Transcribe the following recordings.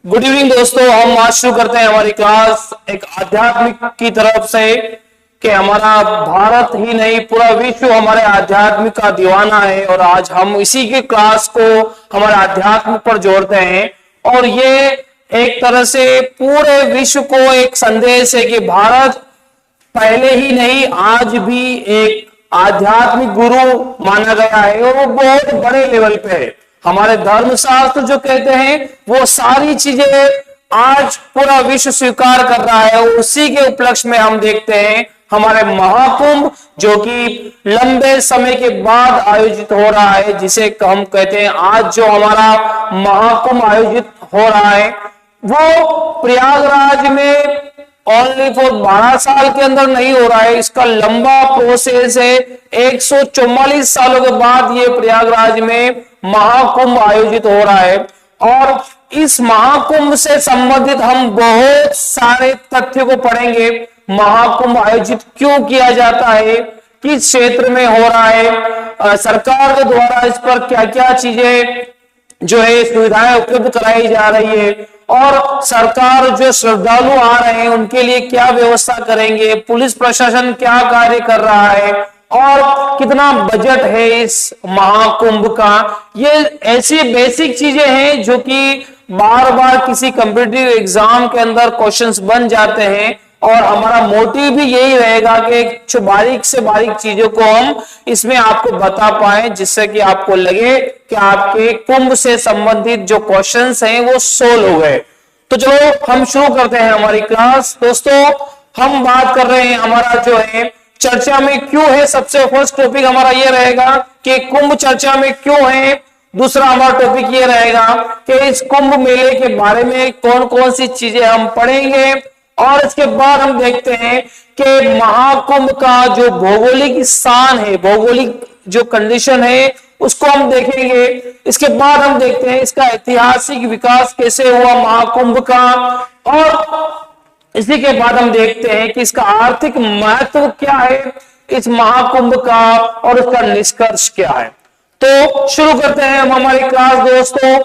Good evening दोस्तों। हम आज शुरू करते हैं हमारी क्लास एक आध्यात्मिक की तरफ से कि हमारा भारत ही नहीं पूरा विश्व हमारे आध्यात्मिक का दीवाना है और आज हम इसी की क्लास को हमारे आध्यात्म पर जोड़ते हैं। और ये एक तरह से पूरे विश्व को एक संदेश है कि भारत पहले ही नहीं आज भी एक आध्यात्मिक गुरु माना गया है और वो बहुत बड़े लेवल पे है। हमारे धर्मशास्त्र जो कहते हैं वो सारी चीजें आज पूरा विश्व स्वीकार कर रहा है। उसी के उपलक्ष्य में हम देखते हैं हमारे महाकुंभ जो कि लंबे समय के बाद आयोजित हो रहा है, जिसे हम कहते हैं आज जो हमारा महाकुंभ आयोजित हो रहा है वो प्रयागराज में ओनली फॉर 12 साल के अंदर नहीं हो रहा है। इसका लंबा प्रोसेस है। 144 सालों के बाद ये प्रयागराज में महाकुंभ आयोजित हो रहा है और इस महाकुंभ से संबंधित हम बहुत सारे तथ्यों को पढ़ेंगे। महाकुंभ आयोजित क्यों किया जाता है, किस क्षेत्र में हो रहा है, सरकार के द्वारा इस पर क्या क्या चीजें जो है सुविधाएं उपलब्ध कराई जा रही है और सरकार जो श्रद्धालु आ रहे हैं उनके लिए क्या व्यवस्था करेंगे, पुलिस प्रशासन क्या कार्य कर रहा है और कितना बजट है इस महाकुंभ का। ये ऐसी बेसिक चीजें हैं जो कि बार बार किसी कॉम्पिटिटिव एग्जाम के अंदर क्वेश्चंस बन जाते हैं और हमारा मोटिव भी यही रहेगा कि बारीक से बारीक चीजों को हम इसमें आपको बता पाए जिससे कि आपको लगे कि आपके कुंभ से संबंधित जो क्वेश्चंस हैं वो सोल्व हो गए। तो चलो हम शुरू करते हैं हमारी क्लास। दोस्तों हम बात कर रहे हैं हमारा जो है चर्चा में क्यों है। सबसे फर्स्ट टॉपिक हमारा ये रहेगा कि कुंभ चर्चा में क्यों है। दूसरा हमारा टॉपिक ये रहेगा कि इस कुंभ मेले के बारे में कौन कौन सी चीजें हम पढ़ेंगे और इसके बाद हम देखते हैं कि महाकुंभ का जो भौगोलिक स्थान है, भौगोलिक जो कंडीशन है उसको हम देखेंगे। इसके बाद हम देखते हैं इसका ऐतिहासिक विकास कैसे हुआ महाकुंभ का और इसी के बाद हम देखते हैं कि इसका आर्थिक महत्व क्या है इस महाकुंभ का और उसका निष्कर्ष क्या है। तो शुरू करते हैं हम हमारी क्लास दोस्तों।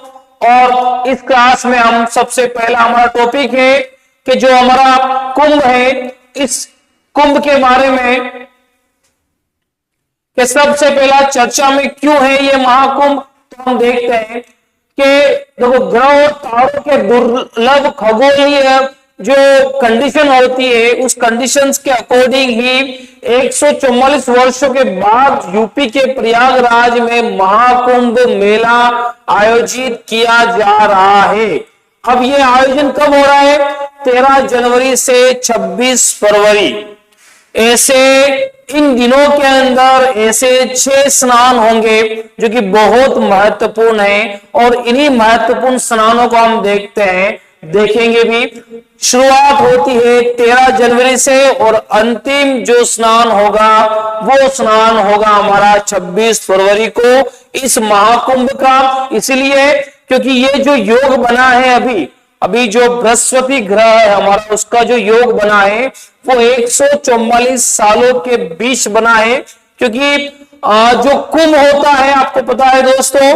और इस क्लास में हम सबसे पहला हमारा टॉपिक है कि जो हमारा कुंभ है, इस कुंभ के बारे में कि सबसे पहला चर्चा में क्यों है ये महाकुंभ। तो हम देखते हैं कि देखो ग्रह और तारों के दुर्लभ खगोलीय जो कंडीशन होती है उस कंडीशंस के अकॉर्डिंग ही 144 वर्षों के बाद यूपी के प्रयागराज में महाकुंभ मेला आयोजित किया जा रहा है। अब ये आयोजन कब हो रहा है? 13 जनवरी से 26 फरवरी। ऐसे इन दिनों के अंदर ऐसे 6 स्नान होंगे जो कि बहुत महत्वपूर्ण है और इन्हीं महत्वपूर्ण स्नानों को हम देखेंगे भी। शुरुआत होती है 13 जनवरी से और अंतिम जो स्नान होगा वो स्नान होगा हमारा 26 फरवरी को इस महाकुंभ का। इसलिए क्योंकि ये जो योग बना है अभी जो बृहस्पति ग्रह है हमारा उसका जो योग बना है वो 144 सालों के बीच बना है। क्योंकि जो कुंभ होता है आपको पता है दोस्तों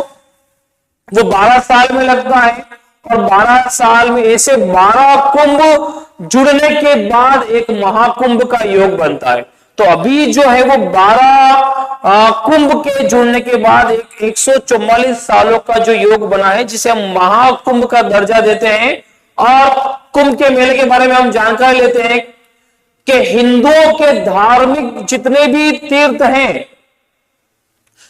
वो 12 साल में लगता है और 12 साल में ऐसे 12 कुंभ जुड़ने के बाद एक महाकुंभ का योग बनता है। तो अभी जो है वो 12 कुंभ के जुड़ने के बाद एक 144 सालों का जो योग बना है जिसे हम महाकुंभ का दर्जा देते हैं। और कुंभ के मेले के बारे में हम जानकारी लेते हैं कि हिंदुओं के धार्मिक जितने भी तीर्थ हैं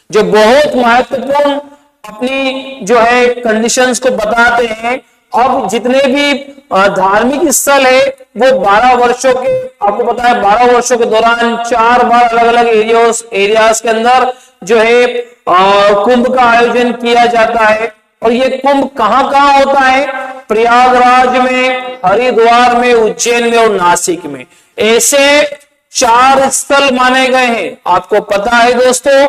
जो बहुत महत्वपूर्ण अपनी जो है कंडीशंस को बताते हैं। अब जितने भी धार्मिक स्थल है वो 12 वर्षों के आपको पता है 12 वर्षों के दौरान 4 बार अलग अलग एरियाज के अंदर जो है कुंभ का आयोजन किया जाता है। और ये कुंभ कहां कहां होता है? प्रयागराज में, हरिद्वार में, उज्जैन में और नासिक में। ऐसे 4 स्थल माने गए हैं। आपको पता है दोस्तों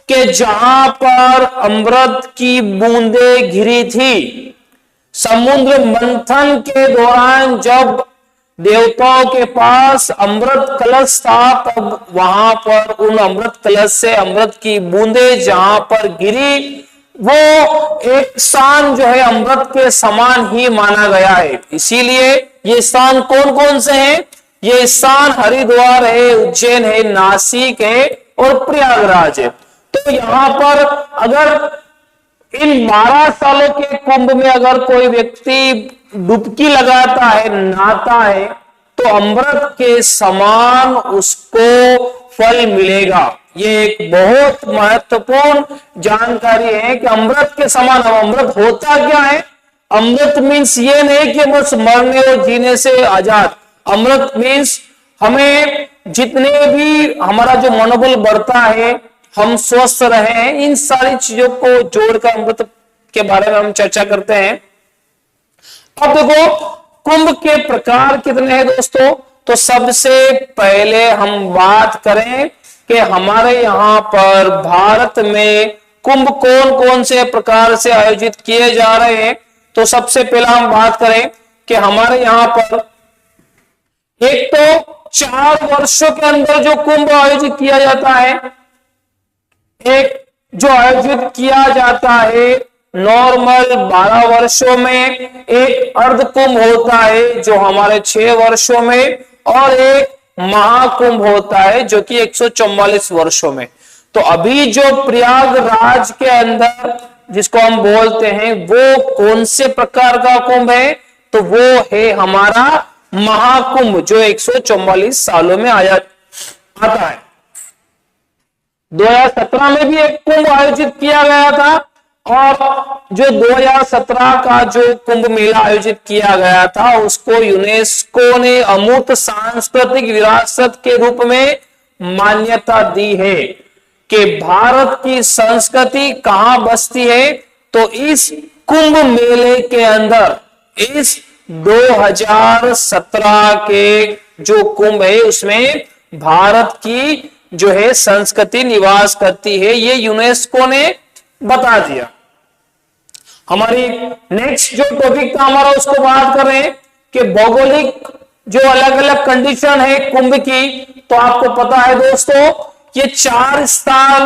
कि जहां पर अमृत की बूंदें गिरी थी, समुद्र मंथन के दौरान जब देवताओं के पास अमृत कलश था तब वहां पर उन अमृत कलश से अमृत की बूंदें जहां पर गिरी वो एक स्थान जो है अमृत के समान ही माना गया है। इसीलिए ये स्थान कौन कौन से हैं? ये स्थान हरिद्वार है, उज्जैन है, नासिक है और प्रयागराज है। तो यहां पर अगर इन 12 सालों के कुंभ में अगर कोई व्यक्ति डुबकी लगाता है, नहाता है, तो अमृत के समान उसको फल मिलेगा। ये एक बहुत महत्वपूर्ण जानकारी है कि अमृत के समान। अब अमृत होता क्या है? अमृत मीन्स ये नहीं कि बस मरने और जीने से आजाद। अमृत मीन्स हमें जितने भी हमारा जो मनोबल बढ़ता है, हम स्वस्थ रहे, इन सारी चीजों को जोड़कर अमृत के बारे में हम चर्चा करते हैं। अब देखो कुंभ के प्रकार कितने हैं दोस्तों। तो सबसे पहले हम बात करें कि हमारे यहां पर भारत में कुंभ कौन कौन से प्रकार से आयोजित किए जा रहे हैं। तो सबसे पहला हम बात करें कि हमारे यहां पर एक तो 4 वर्षों के अंदर जो कुंभ आयोजित किया जाता है, एक जो आयोजित किया जाता है नॉर्मल 12 वर्षों में, एक अर्ध कुंभ होता है जो हमारे 6 वर्षों में, और एक महाकुंभ होता है जो कि 144 वर्षों में। तो अभी जो प्रयागराज के अंदर जिसको हम बोलते हैं वो कौन से प्रकार का कुंभ है? तो वो है हमारा महाकुंभ जो 144 सालों में आता है। 2017 में भी एक कुंभ आयोजित किया गया था, और जो 2017 का जो कुंभ मेला आयोजित किया गया था उसको यूनेस्को ने अमूर्त सांस्कृतिक विरासत के रूप में मान्यता दी है कि भारत की संस्कृति कहां बसती है। तो इस कुंभ मेले के अंदर इस 2017 के जो कुंभ है उसमें भारत की जो है संस्कृति निवास करती है, ये यूनेस्को ने बता दिया। हमारी नेक्स्ट जो टॉपिक था हमारा उसको बात कर रहे हैं कि भौगोलिक जो अलग अलग कंडीशन है कुंभ की। तो आपको पता है दोस्तों ये 4 स्थान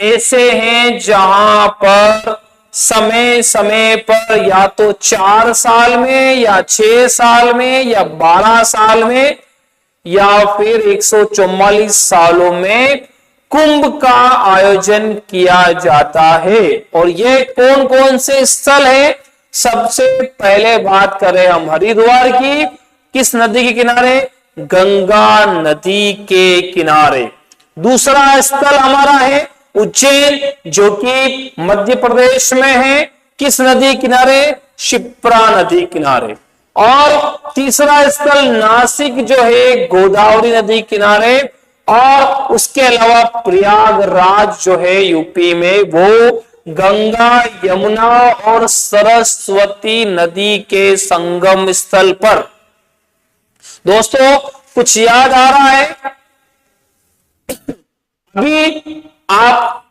ऐसे हैं जहां पर समय समय पर या तो 4 साल में या 6 साल में या 12 साल में या फिर 144 सालों में कुंभ का आयोजन किया जाता है। और ये कौन कौन से स्थल है? सबसे पहले बात करें हम हरिद्वार की। किस नदी के किनारे? गंगा नदी के किनारे। दूसरा स्थल हमारा है उज्जैन जो कि मध्य प्रदेश में है। किस नदी किनारे? शिप्रा नदी किनारे। और तीसरा स्थल नासिक जो है गोदावरी नदी किनारे। और उसके अलावा प्रयागराज जो है यूपी में वो गंगा यमुना और सरस्वती नदी के संगम स्थल पर। दोस्तों कुछ याद आ रहा है? अभी आप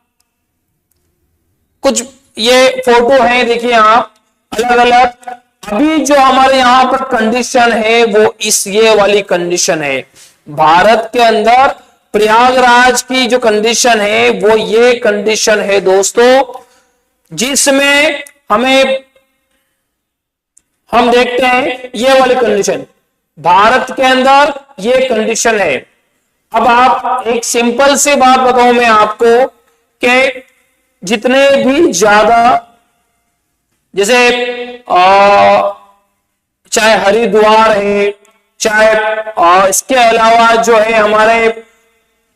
कुछ ये फोटो है देखिए आप अलग अलग। अभी जो हमारे यहां पर कंडीशन है वो ये वाली कंडीशन है। भारत के अंदर प्रयागराज की जो कंडीशन है वो ये कंडीशन है दोस्तों, जिसमें हम देखते हैं ये वाली कंडीशन भारत के अंदर ये कंडीशन है। अब आप एक सिंपल सी बात बताऊं मैं आपको कि जितने भी ज्यादा जैसे चाहे हरिद्वार है, चाहे इसके अलावा जो है हमारे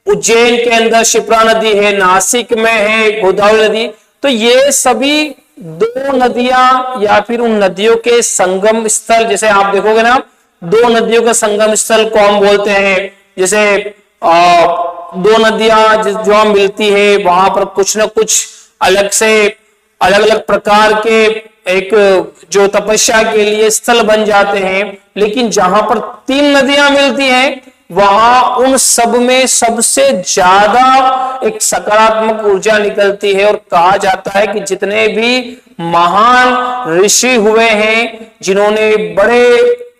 उज्जैन के अंदर शिप्रा नदी है, नासिक में है गोदावरी नदी, तो ये सभी 2 नदियां या फिर उन नदियों के संगम स्थल, जैसे आप देखोगे ना 2 नदियों के संगम स्थल को हम बोलते हैं। जैसे 2 नदियां जो मिलती है वहां पर कुछ ना कुछ अलग से अलग अलग प्रकार के एक जो तपस्या के लिए स्थल बन जाते हैं। लेकिन जहां पर 3 नदियां मिलती हैं वहां उन सब में सबसे ज्यादा एक सकारात्मक ऊर्जा निकलती है। और कहा जाता है कि जितने भी महान ऋषि हुए हैं जिन्होंने बड़े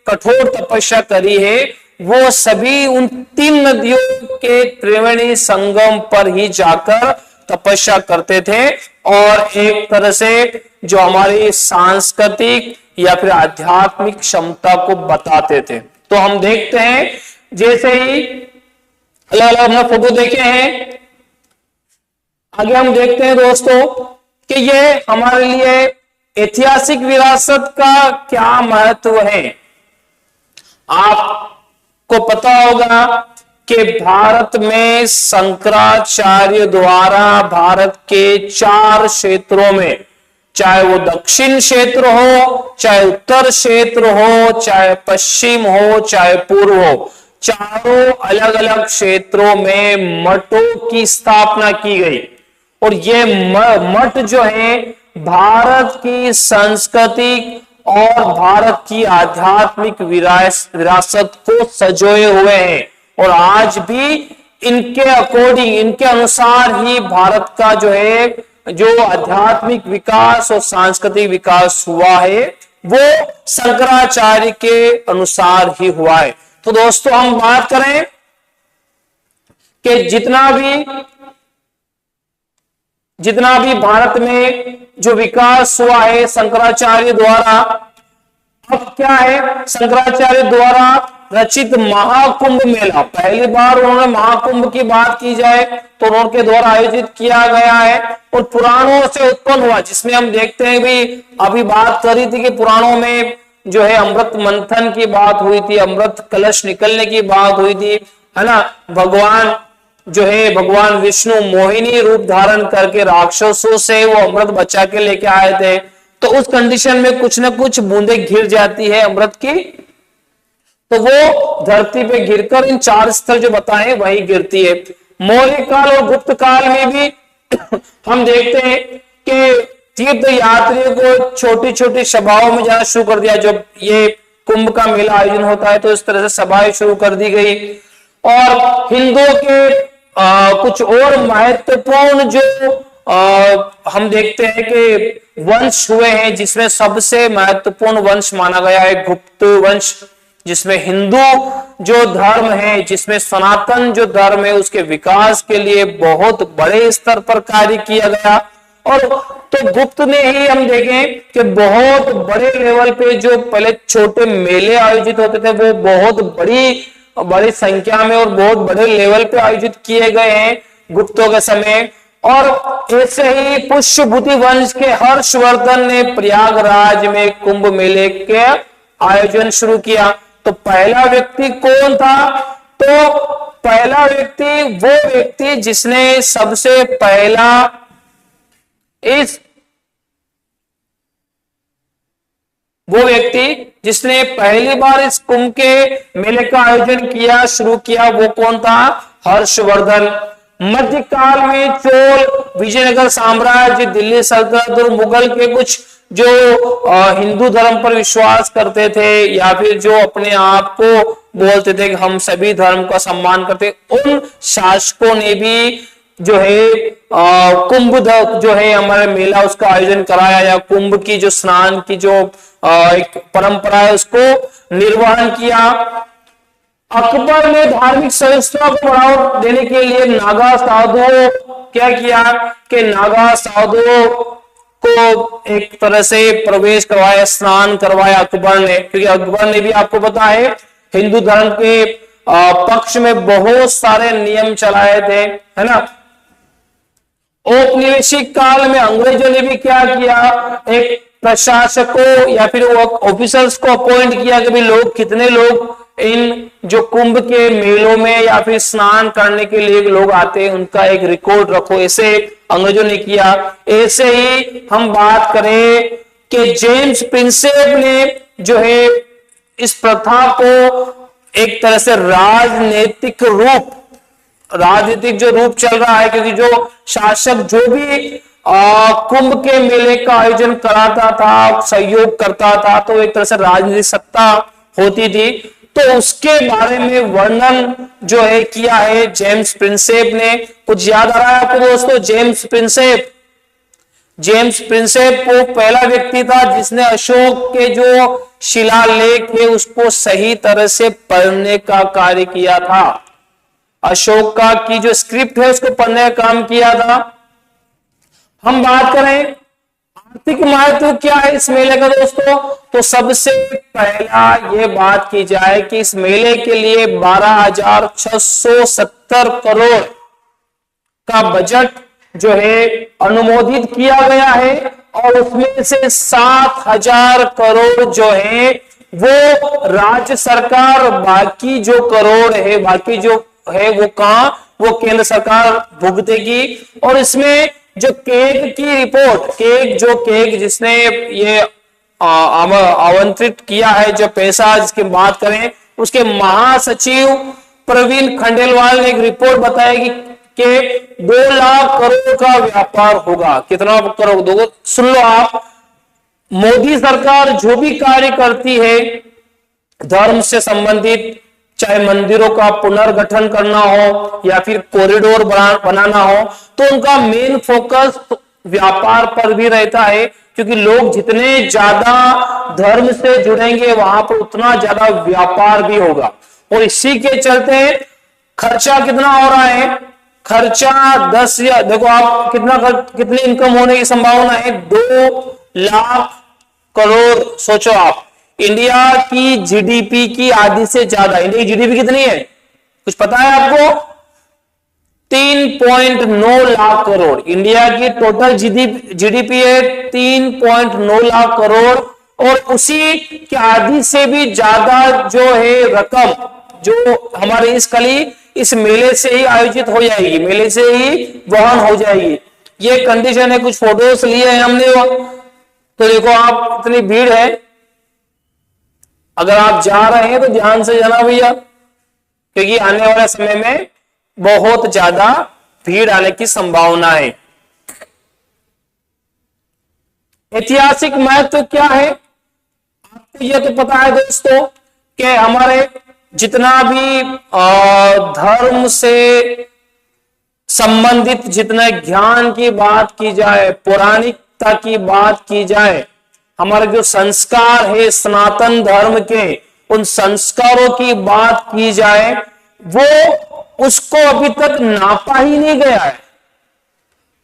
कठोर तपस्या करी है वो सभी उन 3 नदियों के त्रिवेणी संगम पर ही जाकर तपस्या करते थे। और एक तरह से जो हमारी सांस्कृतिक या फिर आध्यात्मिक क्षमता को बताते थे। तो हम देखते हैं जैसे ही अलग अलग हमने फोटो देखे हैं, आगे हम देखते हैं दोस्तों कि ये हमारे लिए ऐतिहासिक विरासत का क्या महत्व है। आपको पता होगा कि भारत में शंकराचार्य द्वारा भारत के 4 क्षेत्रों में, चाहे वो दक्षिण क्षेत्र हो, चाहे उत्तर क्षेत्र हो, चाहे पश्चिम हो, चाहे पूर्व हो, चारों अलग अलग क्षेत्रों में मठों की स्थापना की गई। और ये मठ जो है भारत की संस्कृति और भारत की आध्यात्मिक विरासत को सजोए हुए हैं। और आज भी इनके अकॉर्डिंग, इनके अनुसार ही भारत का जो है जो आध्यात्मिक विकास और सांस्कृतिक विकास हुआ है वो शंकराचार्य के अनुसार ही हुआ है। तो दोस्तों हम बात करें कि जितना भी भारत में जो विकास हुआ है शंकराचार्य द्वारा, अब क्या है, शंकराचार्य द्वारा रचित महाकुंभ मेला, पहली बार उन्होंने महाकुंभ की बात की जाए तो उनके द्वारा आयोजित किया गया है और पुराणों से उत्पन्न हुआ, जिसमें हम देखते हैं भी अभी बात करी थी कि पुराणों में जो है अमृत मंथन की बात हुई थी, अमृत कलश निकलने की बात हुई थी, है ना। भगवान जो है भगवान विष्णु मोहिनी रूप धारण करके राक्षसों से वो अमृत बचा के लेके आए थे। तो उस कंडीशन में कुछ ना कुछ बूंदे गिर जाती है अमृत की, तो वो धरती पे गिरकर इन 4 स्थल जो बताए वही गिरती है। मौर्य काल और गुप्त काल में भी हम देखते हैं कि तीर्थ यात्रियों को छोटी छोटी सभाओं में जाना शुरू कर दिया। जब ये कुंभ का मेला आयोजन होता है तो इस तरह से सभाएं शुरू कर दी गई। और हिंदुओं के कुछ और महत्वपूर्ण जो हम देखते हैं कि वंश हुए हैं, जिसमें सबसे महत्वपूर्ण वंश माना गया है गुप्त वंश, जिसमें हिंदू जो धर्म है, जिसमें सनातन जो धर्म है उसके विकास के लिए बहुत बड़े स्तर पर कार्य किया गया। और तो गुप्त ने ही हम देखें कि बहुत बड़े लेवल पे जो पहले छोटे मेले आयोजित होते थे वो बहुत बड़ी संख्या में और बहुत बड़े लेवल पे आयोजित किए गए हैं गुप्तों के समय। और ऐसे ही पुष्यभूति वंश के हर्षवर्धन ने प्रयागराज में कुंभ मेले के आयोजन शुरू किया। तो पहला व्यक्ति कौन था? तो पहला व्यक्ति वो व्यक्ति जिसने सबसे पहला जिसने पहली बार इस कुंभ के मेले का आयोजन किया, शुरू किया, वो कौन था? हर्षवर्धन। मध्यकाल में चोल, विजयनगर साम्राज्य, दिल्ली सल्तनत और मुगल के कुछ जो हिंदू धर्म पर विश्वास करते थे या फिर जो अपने आप को बोलते थे कि हम सभी धर्म का सम्मान करते, उन शासकों ने भी जो है कुंभ जो है हमारे मेला उसका आयोजन कराया, या कुंभ की जो स्नान की जो एक परंपरा है उसको निर्वहन किया। अकबर ने धार्मिक सहिष्णुता को बढ़ावा देने के लिए नागा साधुओं क्या किया कि नागा साधुओं को एक तरह से प्रवेश करवाया, स्नान करवाया अकबर ने, क्योंकि अकबर ने भी आपको पता है हिंदू धर्म के पक्ष में बहुत सारे नियम चलाए थे, है ना। औपनिवेशिक काल में अंग्रेजों ने भी क्या किया, एक प्रशासकों या फिर ऑफिसर्स को अपॉइंट किया कि भाई लोग कितने लोग इन जो कुंभ के मेलों में या फिर स्नान करने के लिए लोग आते हैं उनका एक रिकॉर्ड रखो, ऐसे अंग्रेजों ने किया। ऐसे ही हम बात करें कि जेम्स प्रिंसेप ने जो है इस प्रथा को एक तरह से राजनीतिक जो रूप चल रहा है, क्योंकि जो शासक जो भी कुंभ के मेले का आयोजन कराता था, सहयोग करता था, तो एक तरह से राजनीतिक सत्ता होती थी, तो उसके बारे में वर्णन जो है किया है जेम्स प्रिंसेप ने। कुछ याद आ रहा है आपको दोस्तों? जेम्स प्रिंसेप वो पहला व्यक्ति था जिसने अशोक के जो शिलालेख है उसको सही तरह से पढ़ने का कार्य किया था। अशोक का की जो स्क्रिप्ट है उसको पढ़ने का काम किया था। हम बात करें आर्थिक महत्व क्या है इस मेले का दोस्तों, तो सबसे पहला ये बात की जाए कि इस मेले के लिए 12,670 करोड़ का बजट जो है अनुमोदित किया गया है, और उसमें से 7,000 करोड़ जो है वो राज्य सरकार, बाकी जो करोड़ है, बाकी जो है वो कहां, वो केंद्र सरकार भुगतेगी। और इसमें जो केग की रिपोर्ट, केग जिसने ये आवंटित किया है जो पैसा, जिसकी बात करें, उसके महासचिव प्रवीण खंडेलवाल ने एक रिपोर्ट बताया कि 2 लाख करोड़ का व्यापार होगा। कितना करोड़? दो, सुन लो आप, मोदी सरकार जो भी कार्य करती है धर्म से संबंधित, चाहे मंदिरों का पुनर्गठन करना हो या फिर कॉरिडोर बनाना हो, तो उनका मेन फोकस व्यापार पर भी रहता है, क्योंकि लोग जितने ज्यादा धर्म से जुड़ेंगे वहां पर उतना ज्यादा व्यापार भी होगा। और इसी के चलते खर्चा कितना हो रहा है, खर्चा 10 या देखो आप कितनी इनकम होने की संभावना है, 2 लाख करोड़। सोचो आप, इंडिया की जीडीपी की आधी से ज्यादा, इंडिया की जीडीपी कितनी है कुछ पता है आपको? 3.9 लाख करोड़ इंडिया की टोटल जीडीपी है, 3.9 लाख करोड़। और उसी की आधी से भी ज्यादा जो है रकम जो हमारे इस मेले से ही आयोजित हो जाएगी, मेले से ही वहन हो जाएगी। ये कंडीशन है, कुछ फोटोज लिए हैं हमने, तो देखो आप इतनी भीड़ है, अगर आप जा रहे हैं तो ध्यान से जाना भैया, क्योंकि आने वाले समय में बहुत ज्यादा भीड़ आने की संभावना है। ऐतिहासिक महत्व क्या है आपको यह तो पता है दोस्तों कि हमारे जितना भी धर्म से संबंधित जितना ज्ञान की बात की जाए, पौराणिकता की बात की जाए, हमारे जो संस्कार है सनातन धर्म के, उन संस्कारों की बात की जाए, वो उसको अभी तक नापा ही नहीं गया है।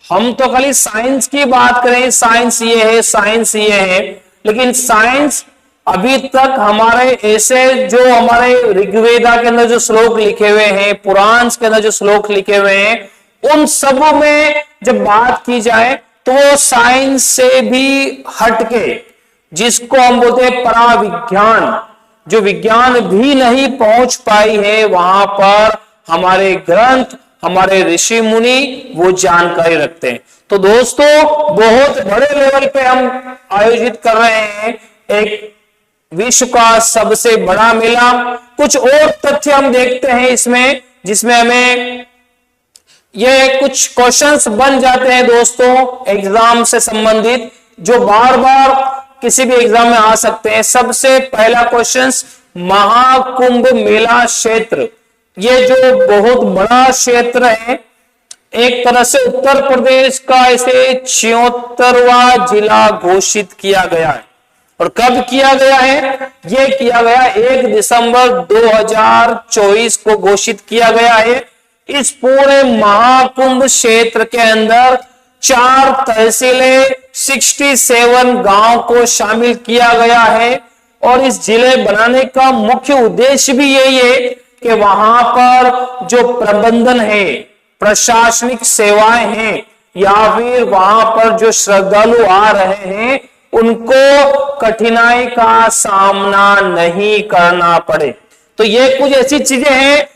हम तो खाली साइंस की बात करें, साइंस ये है, साइंस ये है, लेकिन साइंस अभी तक हमारे ऐसे जो हमारे ऋग्वेदा के अंदर जो श्लोक लिखे हुए हैं, पुराण के अंदर जो श्लोक लिखे हुए हैं, उन सब में जब बात की जाए तो वो साइंस से भी हटके, जिसको हम बोलते हैं पराविज्ञान, जो विज्ञान भी नहीं पहुंच पाई है, वहां पर हमारे ग्रंथ, हमारे ऋषि मुनि वो जानकारी रखते हैं। तो दोस्तों बहुत बड़े लेवल पे हम आयोजित कर रहे हैं एक विश्व का सबसे बड़ा मेला। कुछ और तथ्य हम देखते हैं इसमें, जिसमें हमें ये कुछ क्वेश्चंस बन जाते हैं दोस्तों एग्जाम से संबंधित, जो बार बार किसी भी एग्जाम में आ सकते हैं। सबसे पहला क्वेश्चन, महाकुंभ मेला क्षेत्र, ये जो बहुत बड़ा क्षेत्र है, एक तरह से उत्तर प्रदेश का इसे 76वां जिला घोषित किया गया है। और कब किया गया है? ये किया गया 1 दिसंबर 2024 को घोषित किया गया है। इस पूरे महाकुंभ क्षेत्र के अंदर 4 तहसीलें, 67 गांव को शामिल किया गया है। और इस जिले बनाने का मुख्य उद्देश्य भी यही है कि वहां पर जो प्रबंधन है, प्रशासनिक सेवाएं हैं, या फिर वहां पर जो श्रद्धालु आ रहे हैं, उनको कठिनाई का सामना नहीं करना पड़े। तो ये कुछ ऐसी चीजें हैं।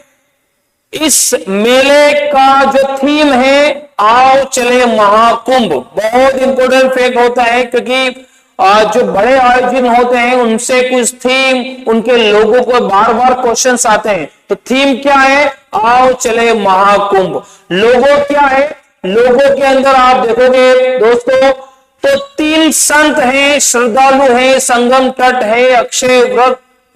इस मेले का जो थीम है, आओ चले महाकुंभ, बहुत इंपॉर्टेंट फैक्ट होता है, क्योंकि जो बड़े आयोजन होते हैं उनसे कुछ थीम, उनके लोगों को बार बार क्वेश्चंस आते हैं। तो थीम क्या है? आओ चले महाकुंभ। लोगो क्या है? लोगों के अंदर आप देखोगे दोस्तों तो 3 संत हैं, श्रद्धालु हैं, संगम तट है, अक्षय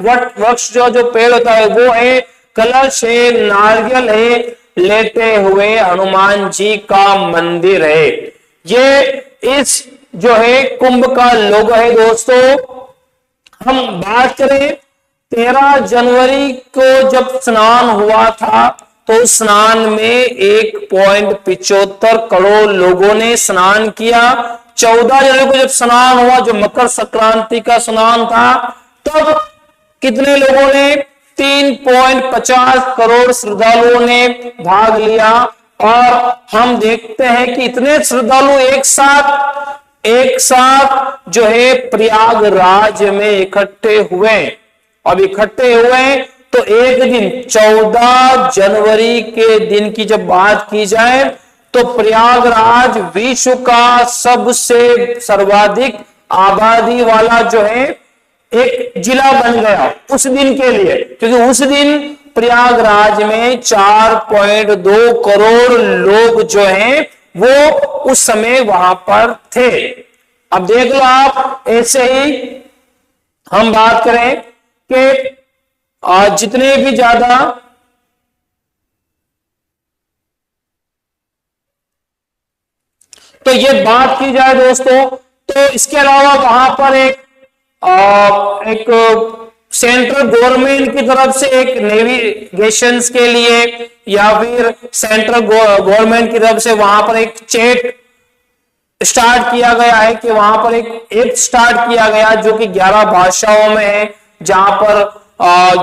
वृक्ष जो पेड़ होता है वो है, कलश है, नारियल है, लेटे हुए हनुमान जी का मंदिर है। ये इस जो है कुंभ का लोगो है दोस्तों। हम बात करें 13 जनवरी को जब स्नान हुआ था, तो स्नान में 1.75 करोड़ लोगों ने स्नान किया। 14 जनवरी को जब स्नान हुआ, जो मकर संक्रांति का स्नान था, तब कितने लोगों ने 3.50 करोड़ श्रद्धालुओं ने भाग लिया। और हम देखते हैं कि इतने श्रद्धालु एक साथ जो है प्रयागराज में इकट्ठे हुए। अब इकट्ठे हुए तो एक दिन 14 जनवरी के दिन की जब बात की जाए तो प्रयागराज विश्व का सबसे सर्वाधिक आबादी वाला जो है एक जिला बन गया उस दिन के लिए, क्योंकि उस दिन प्रयागराज में 4.2 करोड़ लोग जो हैं वो उस समय वहां पर थे। अब देख लो आप, ऐसे ही हम बात करें कि जितने भी ज्यादा तो ये बात की जाए दोस्तों, तो इसके अलावा वहां पर एक सेंट्रल गवर्नमेंट की तरफ से एक नेविगेशन के लिए या फिर सेंट्रल गवर्नमेंट की तरफ से वहां पर एक चैट स्टार्ट किया गया है कि वहां पर एक ऐप स्टार्ट किया गया जो कि 11 भाषाओं में है, जहां पर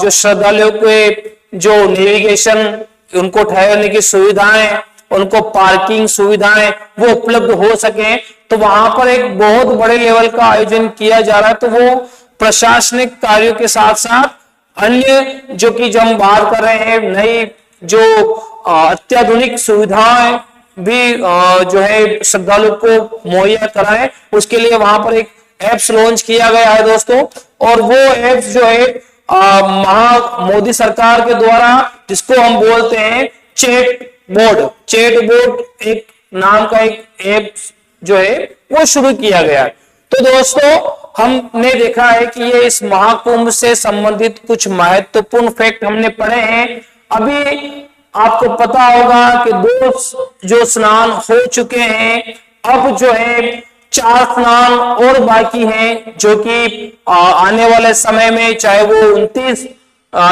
जो श्रद्धालुओं के जो नेविगेशन, उनको ठहरने की सुविधाएं, उनको पार्किंग सुविधाएं वो उपलब्ध हो सके। तो वहां पर एक बहुत बड़े लेवल का आयोजन किया जा रहा है। तो वो प्रशासनिक कार्यों के साथ साथ अन्य जो कि जब हम बात कर रहे हैं नई जो अत्याधुनिक सुविधाएं भी जो है श्रद्धालु को मुहैया कराएं, उसके लिए वहां पर एक एप्स लॉन्च किया गया है दोस्तों। और वो एप्स जो है मोदी सरकार के द्वारा, जिसको हम बोलते हैं चैट बोर्ड एक नाम का एक ऐप जो है वो शुरू किया गया है। तो दोस्तों हमने देखा है कि ये इस महाकुंभ से संबंधित कुछ महत्वपूर्ण फैक्ट हमने पढ़े हैं। अभी आपको पता होगा कि 2 जो स्नान हो चुके हैं, अब जो है 4 स्नान और बाकी हैं, जो कि आने वाले समय में, चाहे वो 29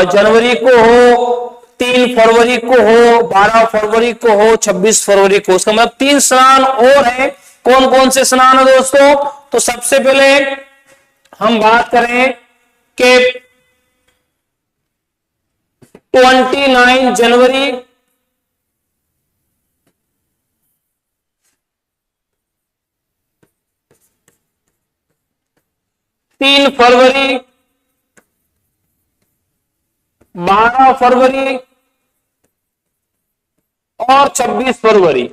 जनवरी को हो, 3 फरवरी को हो, 12 फरवरी को हो, 26 फरवरी को, उसका मतलब 3 स्नान और हैं। कौन कौन से स्नान है दोस्तों? तो सबसे पहले हम बात करें कि 29 जनवरी, तीन फरवरी, 12 फरवरी और 26 फरवरी।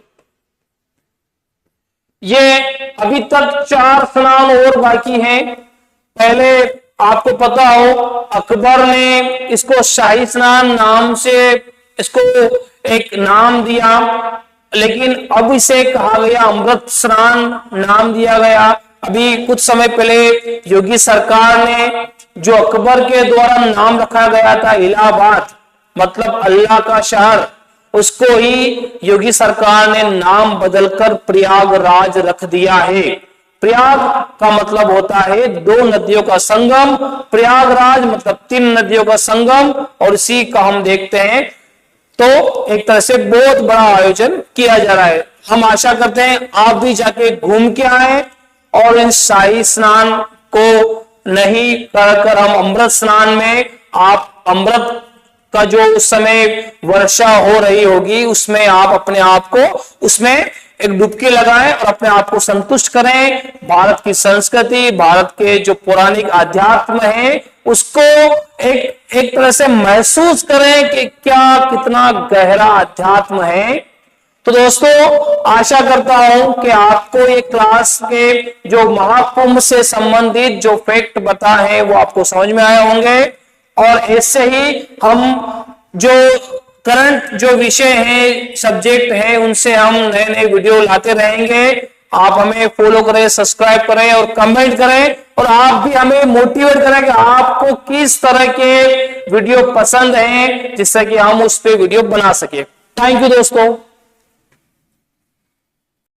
ये अभी तक 4 स्नान और बाकी हैं। पहले आपको पता हो अकबर ने इसको शाही स्नान नाम से इसको एक नाम दिया, लेकिन अब इसे कहा गया अमृत स्नान नाम दिया गया। अभी कुछ समय पहले योगी सरकार ने जो अकबर के द्वारा नाम रखा गया था इलाहाबाद, मतलब अल्लाह का शहर, उसको ही योगी सरकार ने नाम बदलकर प्रयागराज रख दिया है। प्रयाग का मतलब होता है 2 नदियों का संगम, प्रयागराज मतलब 3 नदियों का संगम, और इसी का हम देखते हैं। तो एक तरह से बहुत बड़ा आयोजन किया जा रहा है। हम आशा करते हैं आप भी जाके घूम के आए और इन शाही स्नान को नहीं कर हम अमृत स्नान में, आप अमृत का जो उस समय वर्षा हो रही होगी उसमें आप अपने आप को उसमें एक डुबकी लगाएं और अपने आप को संतुष्ट करें। भारत की संस्कृति, भारत के जो पौराणिक अध्यात्म है, उसको एक तरह से महसूस करें कि क्या कितना गहरा अध्यात्म है। तो दोस्तों आशा करता हूं कि आपको ये क्लास के जो महाकुंभ से संबंधित जो फैक्ट बताए हैं वो आपको समझ में आए होंगे। और ऐसे ही हम जो करंट जो विषय हैं, सब्जेक्ट हैं, उनसे हम नए नए वीडियो लाते रहेंगे। आप हमें फॉलो करें, सब्सक्राइब करें और कमेंट करें, और आप भी हमें मोटिवेट करें कि आपको किस तरह के वीडियो पसंद हैं, जिससे कि हम उस पर वीडियो बना सके। थैंक यू दोस्तों।